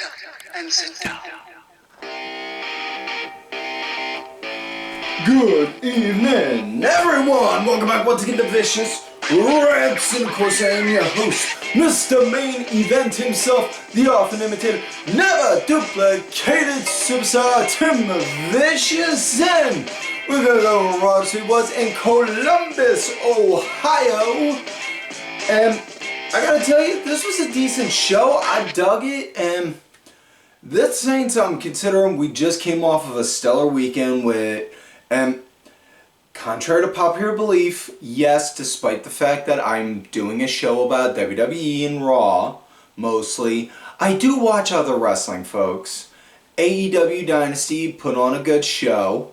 up and sit down. Good evening, everyone! Welcome back once again to Vicious Rants, and of course I am your host, Mr. Main Event himself, the often imitated, never duplicated superstar, Tim Vicious, and we're gonna go over Raw this week. Was in Columbus, Ohio, and I gotta tell you, this was a decent show. I dug it, and this saying something considering we just came off of a stellar weekend with, and contrary to popular belief, yes, despite the fact that I'm doing a show about WWE and Raw, mostly, I do watch other wrestling, folks. AEW Dynasty put on a good show.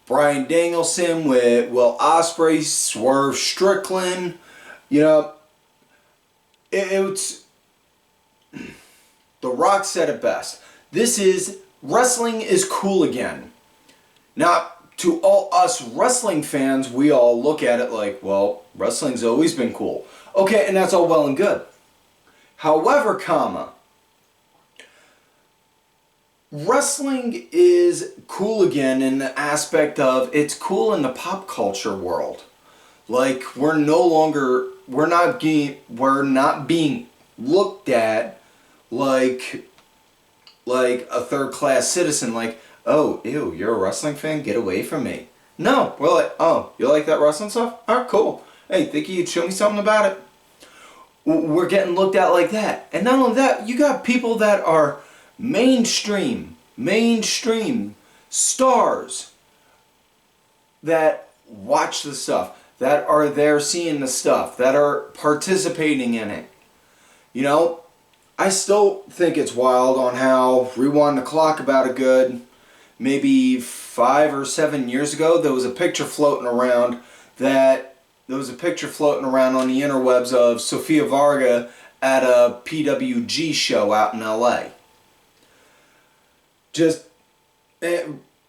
Bryan Danielson with Will Ospreay, Swerve Strickland, you know, it's... The Rock said it best. Wrestling is cool again. Now, to all us wrestling fans, we all look at it like, well, wrestling's always been cool. Okay, and that's all well and good. However, wrestling is cool again in the aspect of it's cool in the pop culture world. Like, we're not being looked at like a third-class citizen, like, oh, ew, you're a wrestling fan? Get away from me. No, we're like, oh, you like that wrestling stuff? Alright, cool. Hey, think you'd show me something about it? We're getting looked at like that. And not only that, you got people that are mainstream stars that watch the stuff, that are there seeing the stuff, that are participating in it. You know, I still think it's wild on how, rewind the clock about a good, maybe 5 or 7 years ago, there was a picture floating around on the interwebs of Sofia Varga at a PWG show out in LA. This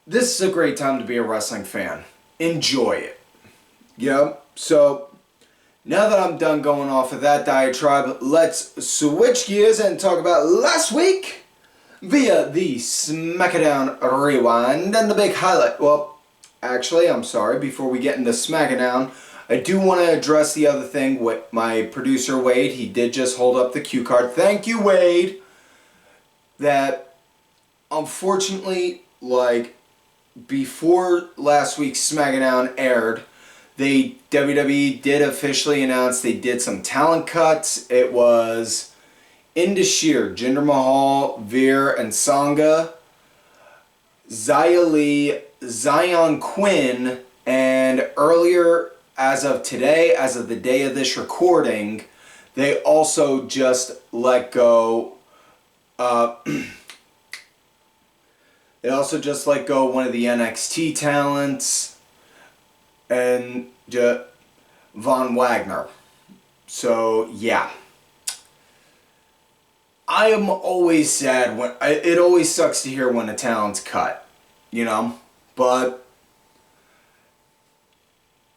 is a great time to be a wrestling fan. Enjoy it. Yep, so now that I'm done going off of that diatribe, let's switch gears and talk about last week via the SmackDown Rewind and the big highlight. Well, actually, I'm sorry, before we get into SmackDown, I do want to address the other thing with my producer, Wade. He did just hold up the cue card. Thank you, Wade. That, unfortunately, like, before last week's SmackDown aired, WWE did officially announce they did some talent cuts. It was Indus Sher, Jinder Mahal, Veer, and Sangha, Xia Li, Zion Quinn, and earlier, as of today, as of the day of this recording, they also just let go. They also just let go one of the NXT talents, and Von Wagner. So, yeah. I am always sad when... it always sucks to hear when a talent's cut, you know? But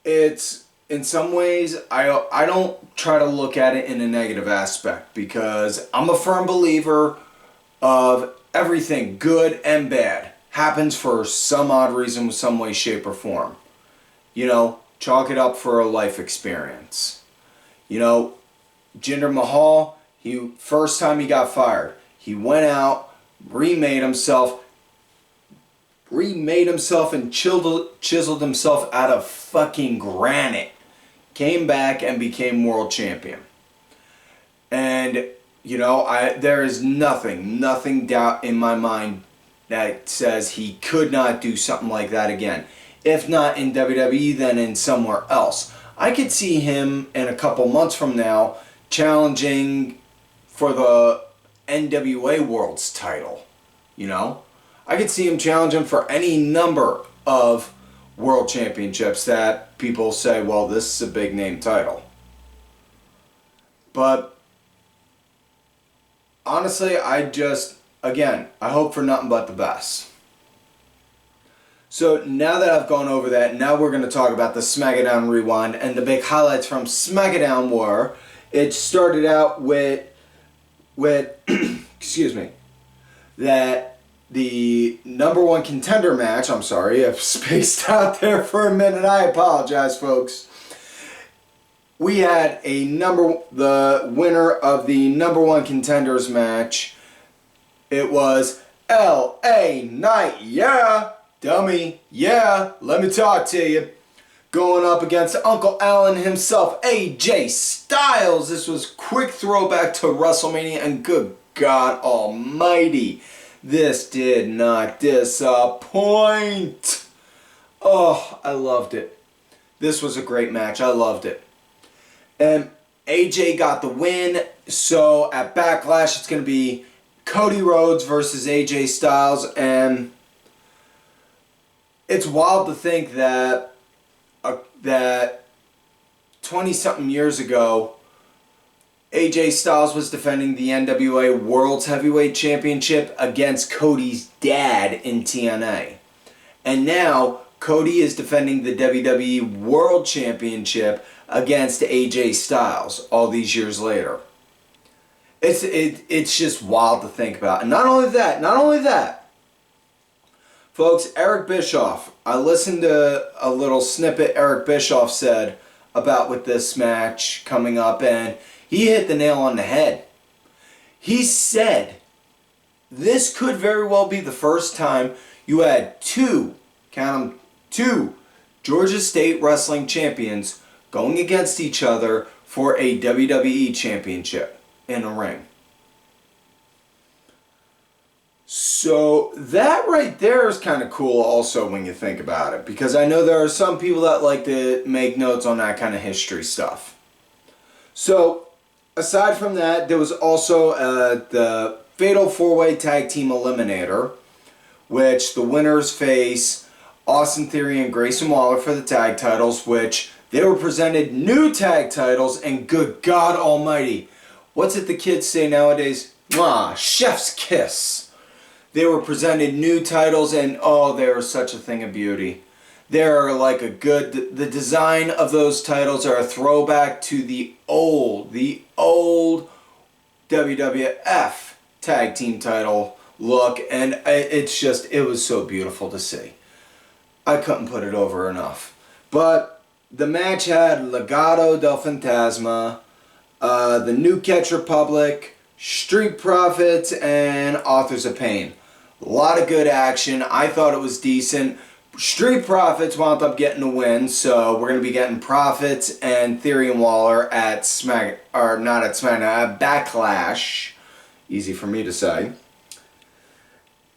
it's... in some ways, I don't try to look at it in a negative aspect, because I'm a firm believer of everything, good and bad, happens for some odd reason, some way, shape, or form. You know, chalk it up for a life experience. You know, Jinder Mahal, first time he got fired, he went out, remade himself and chiseled himself out of fucking granite. Came back and became world champion. And, you know, there is nothing doubt in my mind that says he could not do something like that again. If not in WWE, then in somewhere else. I could see him in a couple months from now challenging for the NWA World's title. You know? I could see him challenging for any number of world championships that people say, well, this is a big name title. But honestly, I hope for nothing but the best. So now that I've gone over that, now we're going to talk about the SmackDown Rewind, and the big highlights from SmackDown were, it started out with excuse me, that the number one contender match, I'm sorry, I've spaced out there for a minute, I apologize folks. We had the winner of the number one contenders match. It was L.A. Knight, yeah, dummy, yeah, let me talk to you. Going up against Uncle Allen himself, AJ Styles. This was quick throwback to WrestleMania, and good God almighty, this did not disappoint. Oh, I loved it. This was a great match. I loved it. And AJ got the win, so at Backlash it's going to be Cody Rhodes versus AJ Styles, and it's wild to think that 20-something years ago, AJ Styles was defending the NWA World's Heavyweight Championship against Cody's dad in TNA. And now, Cody is defending the WWE World Championship against AJ Styles all these years later. It's just wild to think about. And not only that, folks, Eric Bischoff, I listened to a little snippet Eric Bischoff said about with this match coming up, and he hit the nail on the head. He said this could very well be the first time you had two Georgia State wrestling champions going against each other for a WWE championship in a ring. So that right there is kind of cool also when you think about it, because I know there are some people that like to make notes on that kind of history stuff. So aside from that, there was also the Fatal 4-Way Tag Team Eliminator, which the winners face Austin Theory and Grayson Waller for the tag titles, which they were presented new tag titles, and good God almighty, what's it the kids say nowadays? Mwah, chef's kiss. They were presented new titles, and oh, they are such a thing of beauty. They're like the design of those titles are a throwback to the old WWF tag team title look, and it was so beautiful to see. I couldn't put it over enough. But the match had Legado del Fantasma, the New Catch Republic, Street Profits, and Authors of Pain. A lot of good action. I thought it was decent. Street Profits wound up getting the win, so we're going to be getting Profits and Theory and Waller at Backlash. Easy for me to say.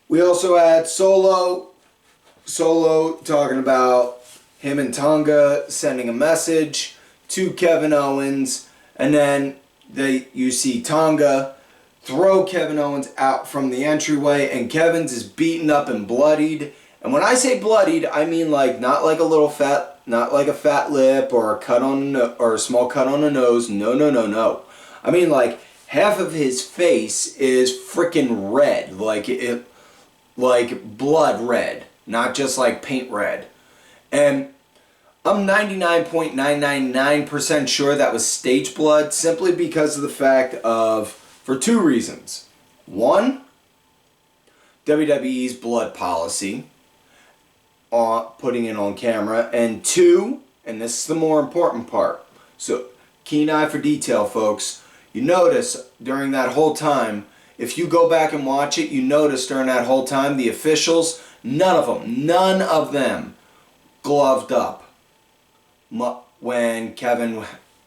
We also had Solo talking about him and Tonga sending a message to Kevin Owens, and then you see Tonga throw Kevin Owens out from the entryway, and Kevin's is beaten up and bloodied. And when I say bloodied, I mean like not like a fat lip or a small cut on the nose. No. I mean like half of his face is freaking red, like blood red, not just like paint red. And I'm 99.999% sure that was stage blood, simply because of the fact for two reasons. One, WWE's blood policy, putting it on camera, and two, and this is the more important part, so keen eye for detail folks, you notice during that whole time, if you go back and watch it, you notice during that whole time the officials, none of them gloved up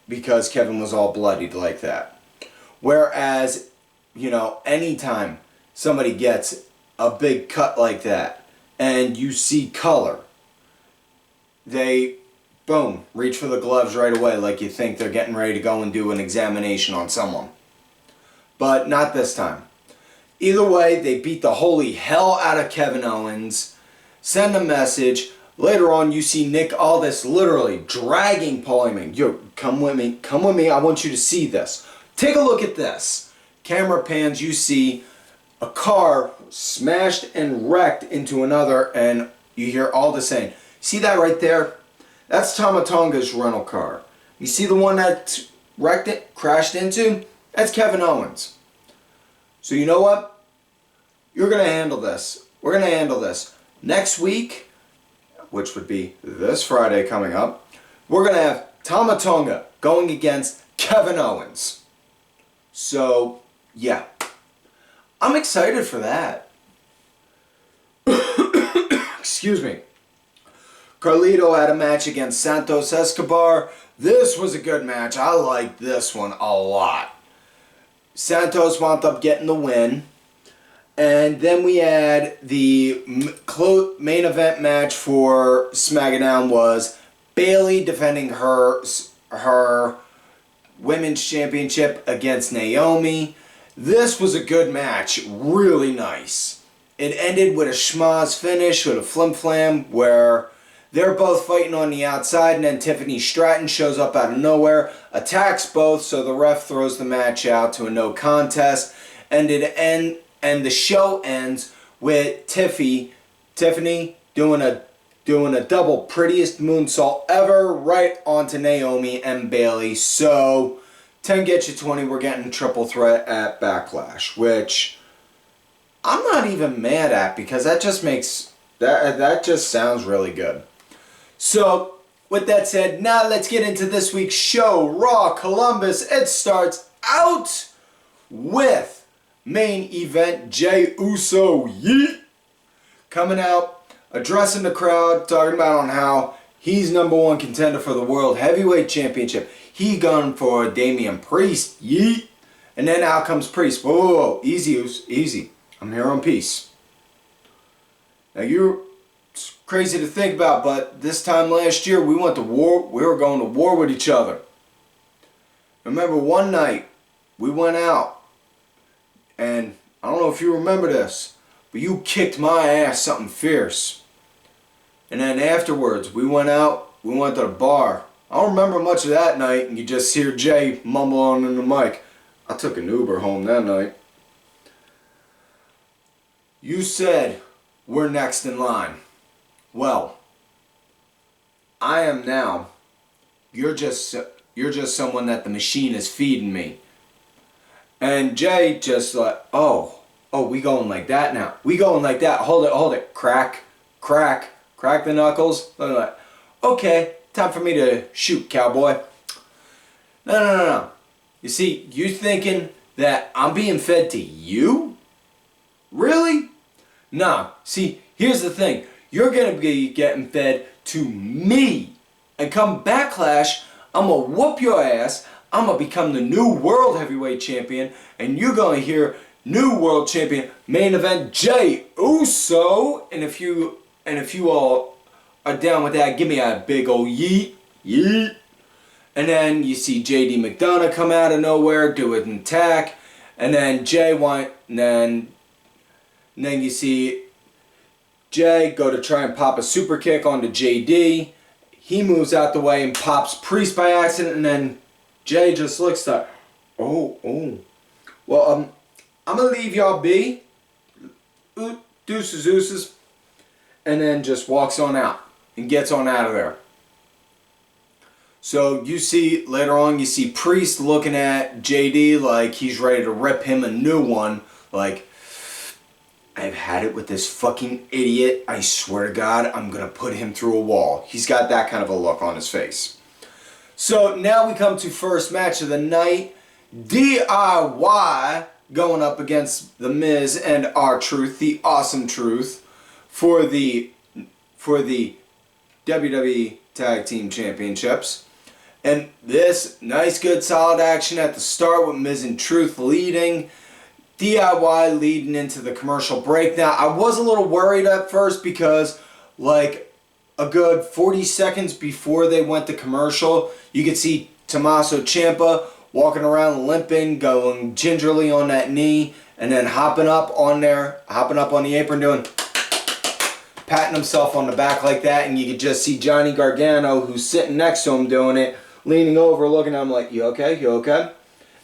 because Kevin was all bloodied like that. Whereas, anytime somebody gets a big cut like that and you see color, they, boom, reach for the gloves right away, like you think they're getting ready to go and do an examination on someone. But not this time. Either way, they beat the holy hell out of Kevin Owens, send a message. Later on, you see Nick Aldis literally dragging Paul Heyman. Yo, come with me, I want you to see this. Take a look at this. Camera pans, you see a car smashed and wrecked into another, and you hear Aldis saying, see that right there? That's Tama Tonga's rental car. You see the one that crashed into? That's Kevin Owens. So you know what? you're going to handle this. We're going to handle this. Next week, which would be this Friday coming up, we're going to have Tama Tonga going against Kevin Owens. So, yeah. I'm excited for that. Excuse me. Carlito had a match against Santos Escobar. This was a good match. I liked this one a lot. Santos wound up getting the win. And then we had the main event match for SmackDown was Bayley defending her Women's Championship against Naomi. This was a good match. Really nice. It ended with a schmoz finish with a flim-flam where they're both fighting on the outside, and then Tiffany Stratton shows up out of nowhere, attacks both, so the ref throws the match out to a no contest, and the show ends with Tiffany doing a double prettiest moonsault ever right onto Naomi and Bayley. So 10 get you 20, we're getting triple threat at Backlash, which I'm not even mad at because that just makes that just sounds really good. So, with that said, now let's get into this week's show, Raw Columbus. It starts out with main event Jey Uso coming out, addressing the crowd, talking about on how he's #1 contender for the World Heavyweight Championship. He gone for Damian Priest, and then out comes Priest. Whoa, easy, Uso, easy. I'm here on peace. Now it's crazy to think about, but this time last year we went to war. We were going to war with each other. Remember one night we went out, and I don't know if you remember this, but you kicked my ass something fierce. And then afterwards we went out. We went to the bar. I don't remember much of that night, and you just hear Jay mumble on in the mic. I took an Uber home that night. You said we're next in line. Well, I am now. You're just someone that the machine is feeding me. And Jay just like, oh, we going like that now. We going like that. Hold it. Crack the knuckles. Like, okay, time for me to shoot, cowboy. No. You see, you thinking that I'm being fed to you? Really? Nah, see, here's the thing. You're going to be getting fed to me. And come Backlash, I'm going to whoop your ass. I'm going to become the new World Heavyweight Champion. And you're going to hear new World Champion main event Jey Uso. And if you all are down with that, give me a big old yeet. And then you see JD McDonagh come out of nowhere, do an attack. And then then you see Jay go to try and pop a super kick onto JD. He moves out the way and pops Priest by accident, and then Jay just looks like, oh. Well, I'm going to leave y'all be. Deuces. And then just walks on out and gets on out of there. So you see, later on, you see Priest looking at JD like he's ready to rip him a new one. Like, I've had it with this fucking idiot. I swear to God, I'm going to put him through a wall. He's got that kind of a look on his face. So now we come to first match of the night. DIY going up against the Miz and R-Truth, the Awesome Truth, for the WWE Tag Team Championships. And this nice, good, solid action at the start with Miz and Truth leading. DIY leading into the commercial break. Now, I was a little worried at first because, like, a good 40 seconds before they went to commercial, you could see Tommaso Ciampa walking around limping, going gingerly on that knee, and then hopping up on the apron, patting himself on the back like that, and you could just see Johnny Gargano, who's sitting next to him doing it, leaning over, looking at him like, you okay?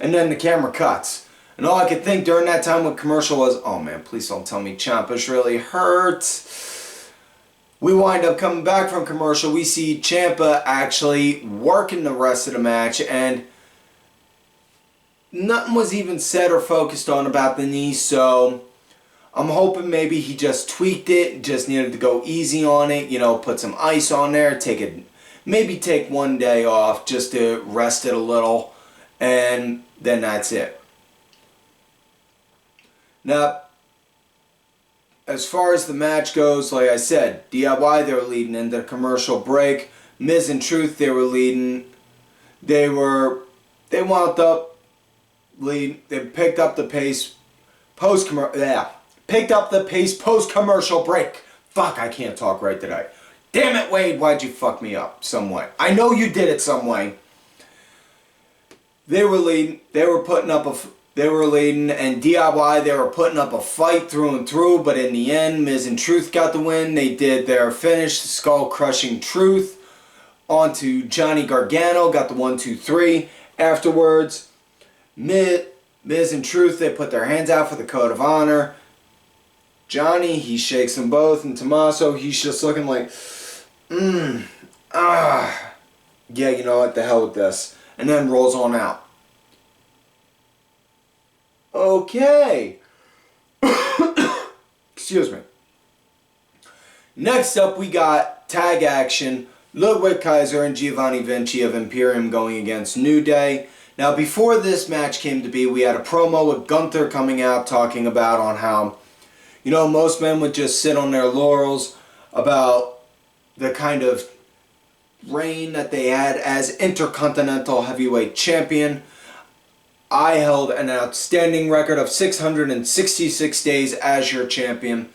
And then the camera cuts. And all I could think during that time with commercial was, oh man, please don't tell me Ciampa's really hurt. We wind up coming back from commercial. We see Ciampa actually working the rest of the match, and nothing was even said or focused on about the knee, so I'm hoping maybe he just tweaked it, just needed to go easy on it, you know, put some ice on there, maybe take one day off just to rest it a little, and then that's it. Now, as far as the match goes, like I said, DIY, they were leading into the commercial break. Miz and Truth, they were leading. They wound up lead. They picked up the pace post-commercial break. Fuck, I can't talk right today. Damn it, Wade, why'd you fuck me up some way? I know you did it some way. They were leading. They were leading, and DIY, they were putting up a fight through and through, but in the end, Miz and Truth got the win. They did their finish, skull-crushing Truth, onto Johnny Gargano, got the 1-2-3. Afterwards, Miz and Truth, they put their hands out for the code of honor. Johnny, he shakes them both, and Tommaso, he's just looking like, yeah, you know what, the hell with this. And then rolls on out. Okay. Excuse me. Next up, we got tag action. Ludwig Kaiser and Giovanni Vinci of Imperium going against New Day. Now, before this match came to be, we had a promo with Gunther coming out talking about on how, you know, most men would just sit on their laurels about the kind of reign that they had as Intercontinental Heavyweight Champion. I held an outstanding record of 666 days as your champion,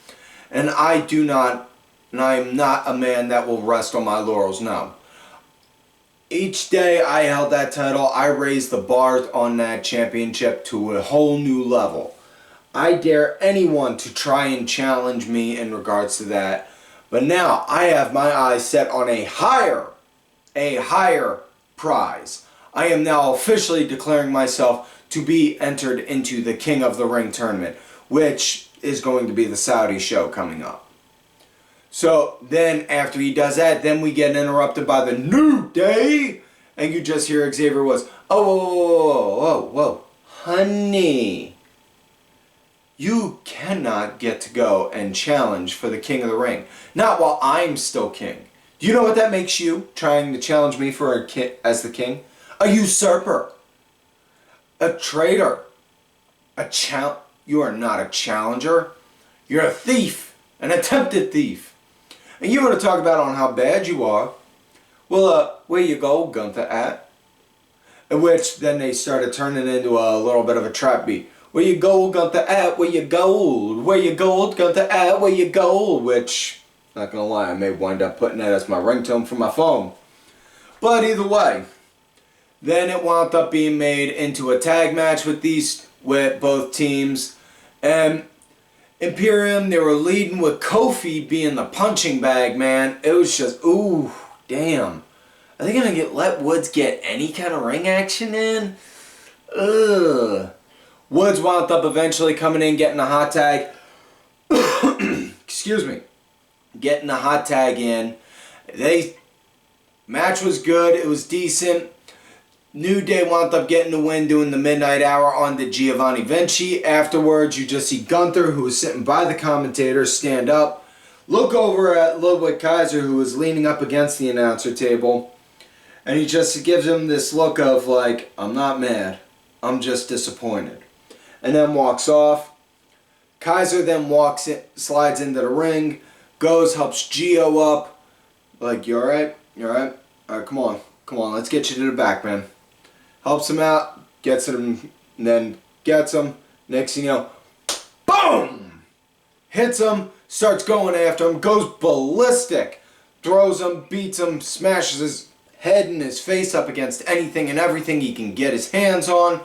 and I am not a man that will rest on my laurels, no. Each day I held that title, I raised the bar on that championship to a whole new level. I dare anyone to try and challenge me in regards to that, but now I have my eyes set on a higher prize. I am now officially declaring myself to be entered into the King of the Ring tournament, which is going to be the Saudi show coming up. So then after he does that, then we get interrupted by the New Day, and you just hear Xavier Woods, whoa, honey, you cannot get to go and challenge for the King of the Ring. Not while I'm still king. Do you know what that makes you, trying to challenge me for as the king? A usurper. A traitor. You are not a challenger. You're a thief. An attempted thief. And you want to talk about on how bad you are. Well, where you go, Gunther, at? In which then they started turning into a little bit of a trap beat. Where you go, Gunther, at? Where you gold? Where you gold, Gunther, at? Where you gold? Which, not gonna lie, I may wind up putting that as my ringtone for my phone. But either way, then it wound up being made into a tag match with both teams. And Imperium, they were leading with Kofi being the punching bag, man. It was just, ooh, damn. Are they going to let Woods get any kind of ring action in? Ugh. Woods wound up eventually coming in, getting a hot tag. Excuse me. Getting a hot tag in. Match was good. It was decent. New Day wound up getting the win, doing the Midnight Hour on the Giovanni Vinci. Afterwards, you just see Gunther, who was sitting by the commentator, stand up, look over at Ludwig Kaiser, who was leaning up against the announcer table, and he just gives him this look of like, I'm not mad, I'm just disappointed. And then walks off. Kaiser then slides into the ring, goes, helps Gio up, like, you alright? You alright? Alright, come on, let's get you to the back, man. Helps him out, gets him, and then gets him. Next thing you know, boom! Hits him, starts going after him, goes ballistic. Throws him, beats him, smashes his head and his face up against anything and everything he can get his hands on.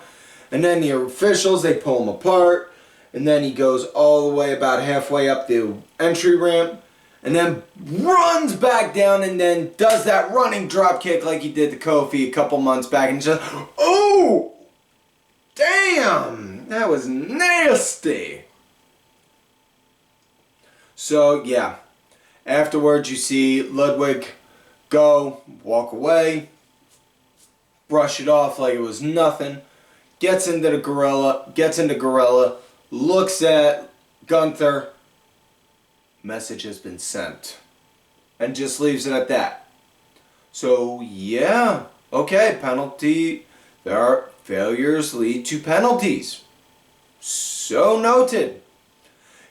And then the officials, they pull him apart. And then he goes all the way about halfway up the entry ramp. And then runs back down and then does that running drop kick like he did to Kofi a couple months back. And just, oh! Damn! That was nasty! So, yeah. Afterwards, you see Ludwig go, walk away, brush it off like it was nothing, gets into Gorilla, looks at Gunther, message has been sent. And just leaves it at that. So, yeah, okay, penalty. There are failures lead to penalties. So noted.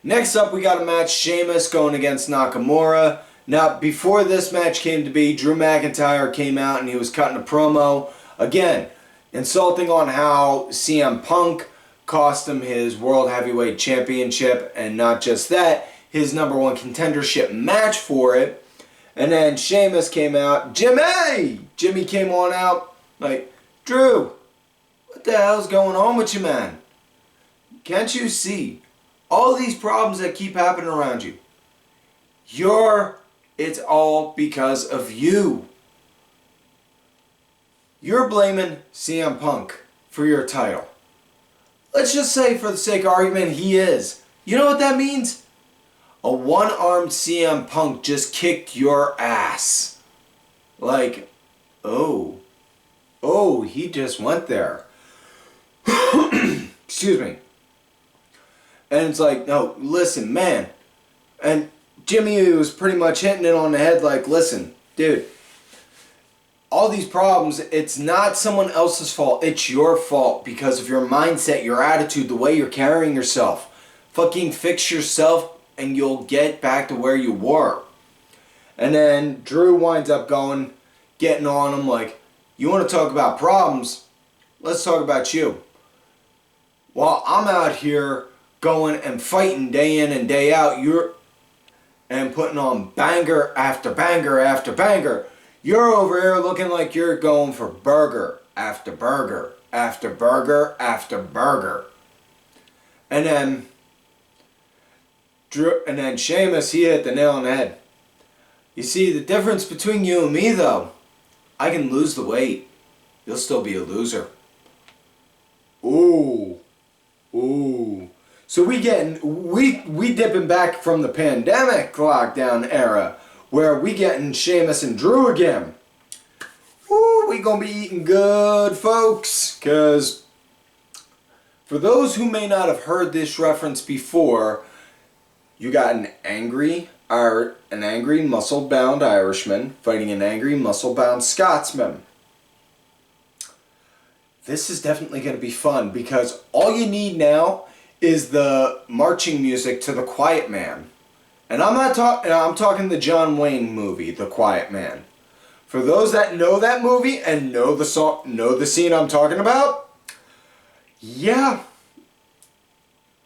Next up, we got a match, Sheamus going against Nakamura. Now, before this match came to be, Drew McIntyre came out and he was cutting a promo. Again, insulting on how CM Punk cost him his World Heavyweight Championship, and not just that, his #1 contendership match for it. And then Sheamus came out, Jimmy came on out, like, Drew, what the hell's going on with you, man? Can't you see all these problems that keep happening around you? It's all because of you. You're blaming CM Punk for your title. Let's just say, for the sake of argument, he is. You know what that means? A one-armed CM Punk just kicked your ass. Like, oh, he just went there. Excuse me. And it's like, no, listen, man. And Jimmy was pretty much hitting it on the head like, listen, dude, all these problems, it's not someone else's fault. It's your fault because of your mindset, your attitude, the way you're carrying yourself. Fucking fix yourself and you'll get back to where you were. And then Drew winds up getting on him like, you want to talk about problems? Let's talk about you. While I'm out here going and fighting day in and day out, and putting on banger after banger after banger, you're over here looking like you're going for burger after burger after burger after burger. And then Sheamus, he hit the nail on the head. You see, the difference between you and me, though, I can lose the weight. You'll still be a loser. Ooh. So we dipping back from the pandemic lockdown era, where we getting Sheamus and Drew again. Ooh, we gonna be eating good, folks. Cause for those who may not have heard this reference before, you got an angry muscle-bound Irishman fighting an angry muscle-bound Scotsman. This is definitely going to be fun because all you need now is the marching music to The Quiet Man. And I'm talking the John Wayne movie, The Quiet Man. For those that know that movie and know the scene I'm talking about, yeah.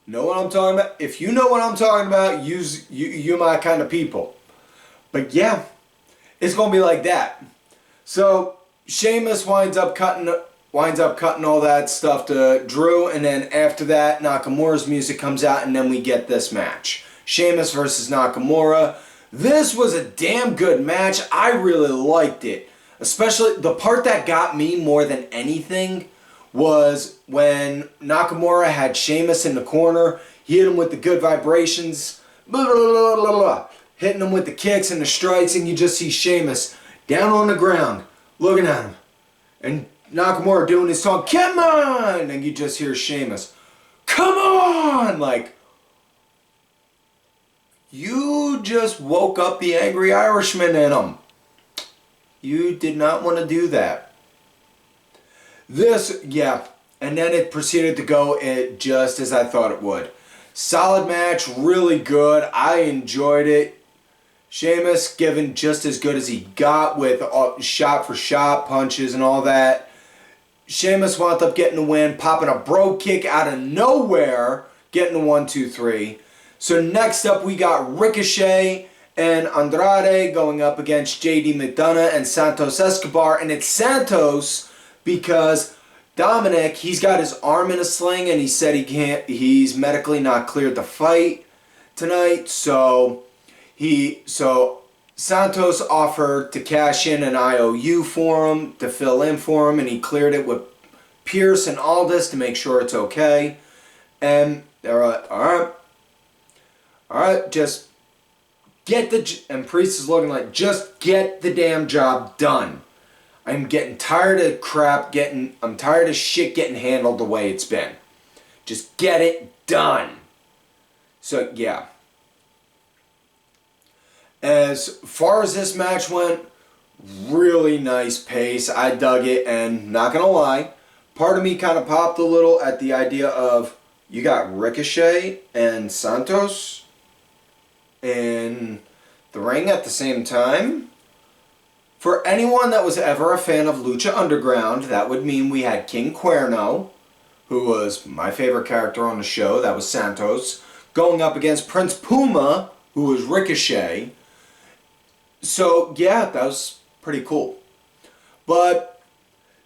Know what I'm talking about? If you know what I'm talking about, you're my kind of people. But yeah, it's going to be like that. So Sheamus winds up cutting all that stuff to Drew, and then after that, Nakamura's music comes out, and then we get this match. Sheamus versus Nakamura. This was a damn good match. I really liked it. Especially the part that got me more than anything was when Nakamura had Sheamus in the corner. He hit him with the good vibrations. Blah, blah, blah, blah, blah, hitting him with the kicks and the strikes, and you just see Sheamus down on the ground looking at him. And Nakamura doing his song, come on! And you just hear Sheamus, come on! Like, you just woke up the angry Irishman in him. You did not want to do that. And then it proceeded to go just as I thought it would. Solid match, really good. I enjoyed it. Sheamus given just as good as he got with shot for shot punches and all that. Sheamus wound up getting the win, popping a bro kick out of nowhere, getting the 1, 2, 3. So next up we got Ricochet and Andrade going up against JD McDonagh and Santos Escobar. And it's Santos because Dominik, he's got his arm in a sling and he said he's medically not cleared to fight tonight. So Santos offered to cash in an IOU for him, to fill in for him, and he cleared it with Pierce and Aldis to make sure it's okay. And they're like, alright, just get and Priest is looking like, just get the damn job done. I'm getting tired of crap I'm tired of shit getting handled the way it's been. Just get it done. So, yeah. As far as this match went, really nice pace. I dug it, and not gonna lie, part of me kind of popped a little at the idea of you got Ricochet and Santos in the ring at the same time. For anyone that was ever a fan of Lucha Underground, that would mean we had King Cuerno, who was my favorite character on the show, that was Santos, going up against Prince Puma, who was Ricochet. So, yeah, that was pretty cool. But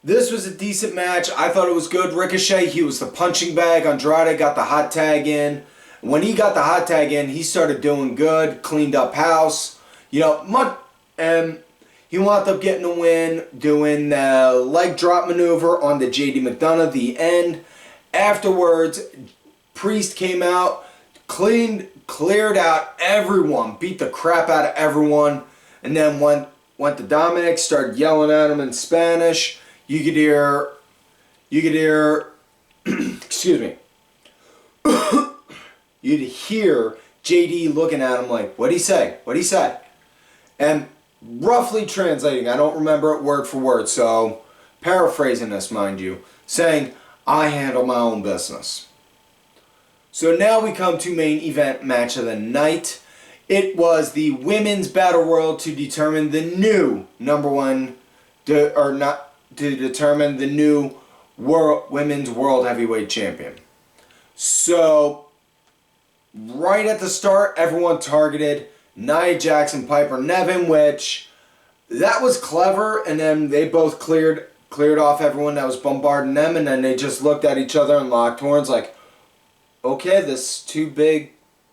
this was a decent match. I thought it was good. Ricochet, he was the punching bag. Andrade got the hot tag in. When he got the hot tag in, he started doing good, cleaned up house. You know, and he wound up getting a win, doing the leg drop maneuver on the JD McDonagh, the end. Afterwards, Priest came out, cleared out everyone, beat the crap out of everyone, and then went to Dominik, started yelling at him in Spanish. You could hear, excuse me, you'd hear JD looking at him like, what'd he say? What'd he say? And roughly translating, I don't remember it word for word, so paraphrasing this, mind you, saying, I handle my own business. So now we come to main event match of the night. It was the Women's Battle Royal to determine the new determine the new Women's World Heavyweight Champion. So, right at the start, everyone targeted Nia Jax and Piper Niven, which, that was clever, and then they both cleared off everyone that was bombarding them, and then they just looked at each other and locked horns like, okay, this two big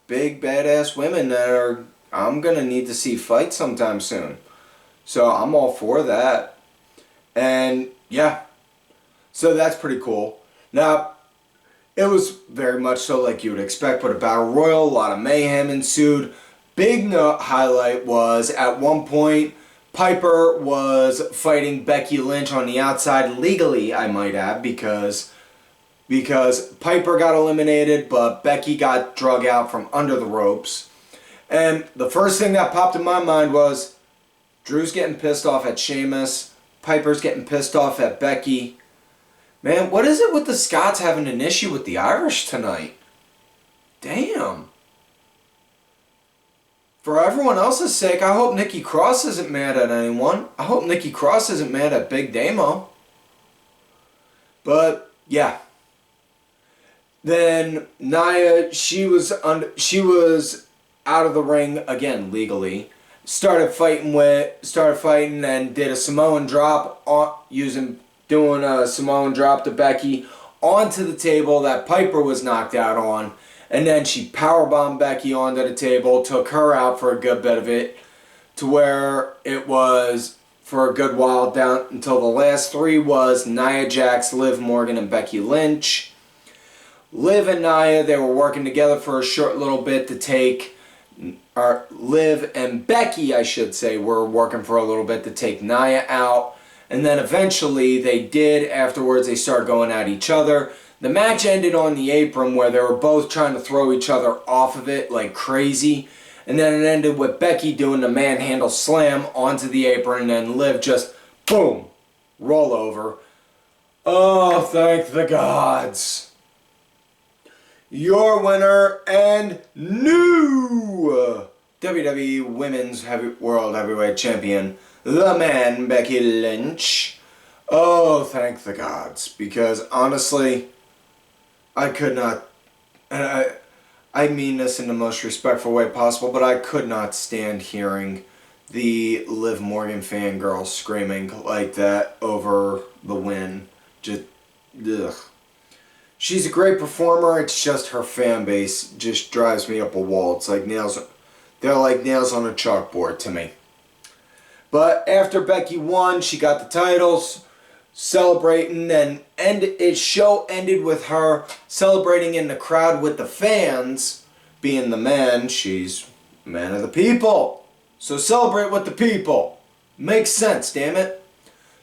badass women that I'm going to need to see fight sometime soon. So I'm all for that. And yeah, so that's pretty cool. Now, it was very much so like you would expect, but a battle royal, a lot of mayhem ensued. Big highlight was at one point, Piper was fighting Becky Lynch on the outside legally, I might add, because Piper got eliminated, but Becky got drug out from under the ropes. And the first thing that popped in my mind was, Drew's getting pissed off at Sheamus, Piper's getting pissed off at Becky. Man, what is it with the Scots having an issue with the Irish tonight? Damn. For everyone else's sake, I hope Nikki Cross isn't mad at anyone. I hope Nikki Cross isn't mad at Big Damo. But, yeah. Then Nia, she was out of the ring again legally. Started fighting and did a Samoan drop doing a Samoan drop to Becky onto the table that Piper was knocked out on, and then she powerbombed Becky onto the table, took her out for a good bit of it, to where it was for a good while down until the last three was Nia Jax, Liv Morgan, and Becky Lynch. Liv and Nia, they were working together for a short little bit to take, or Liv and Becky, I should say, were working for a little bit to take Nia out. And then eventually afterwards they started going at each other. The match ended on the apron where they were both trying to throw each other off of it like crazy. And then it ended with Becky doing the manhandle slam onto the apron, and then Liv just, boom, roll over. Oh, thank the gods. Your winner and new WWE Women's World Heavyweight Champion, the man, Becky Lynch. Oh, thank the gods. Because honestly, I could not, and I mean this in the most respectful way possible, but I could not stand hearing the Liv Morgan fangirl screaming like that over the win. Just, ugh. She's a great performer, it's just her fan base just drives me up a wall. It's like they're like nails on a chalkboard to me. But after Becky won, she got the titles, celebrating, and its show ended with her celebrating in the crowd with the fans. Being the man, she's man of the people. So celebrate with the people. Makes sense, damn it.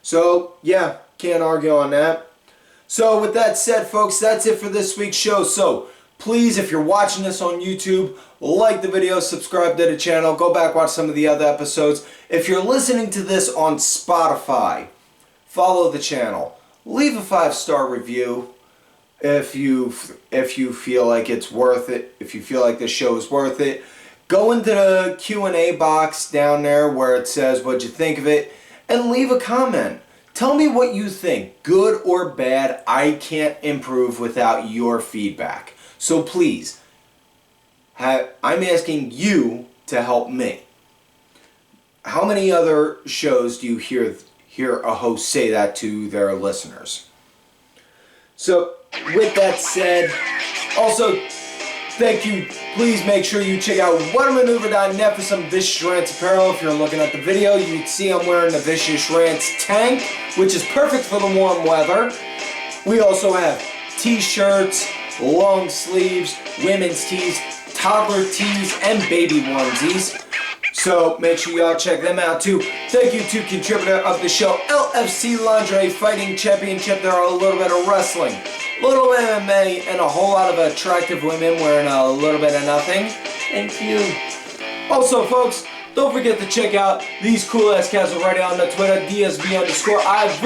So, yeah, can't argue on that. So with that said, folks, that's it for this week's show. So Please, if you're watching this on YouTube, like the video, subscribe to the channel, go back, watch some of the other episodes. If you're listening to this on Spotify, follow the channel. Leave a 5-star review if you feel like it's worth it, if you feel like this show is worth it. Go into the Q&A box down there where it says what you think of it, and leave a comment. Tell me what you think, good or bad. I can't improve without your feedback. So please, I'm asking you to help me. How many other shows do you hear a host say that to their listeners? So, with that said, also, thank you. Please make sure you check out whatamaneuver.net for some Vicious Rants apparel. If you're looking at the video, you can see I'm wearing the Vicious Rants tank, which is perfect for the warm weather. We also have t-shirts, long sleeves, women's tees, toddler tees, and baby onesies. So make sure y'all check them out too. Thank you to contributor of the show, LFC Lingerie Fighting Championship. There are a little bit of wrestling, little MMA, and a whole lot of attractive women wearing a little bit of nothing. Thank you. Also, folks, don't forget to check out these cool ass cats already on the Twitter, DSB_IV,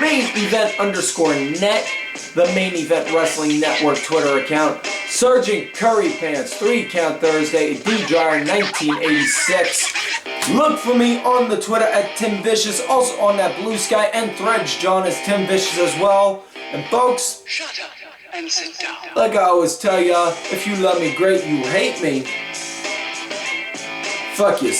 main event _net, the Main Event Wrestling Network Twitter account, Sergeant Curry Pants, 3 Count Thursday, D-Dryer 1986. Look for me on the Twitter at Tim Vicious, also on that Blue Sky and Threads, John is Tim Vicious as well. And folks, shut up and sit down. Like I always tell y'all, if you love me, great. You hate me, fuck you.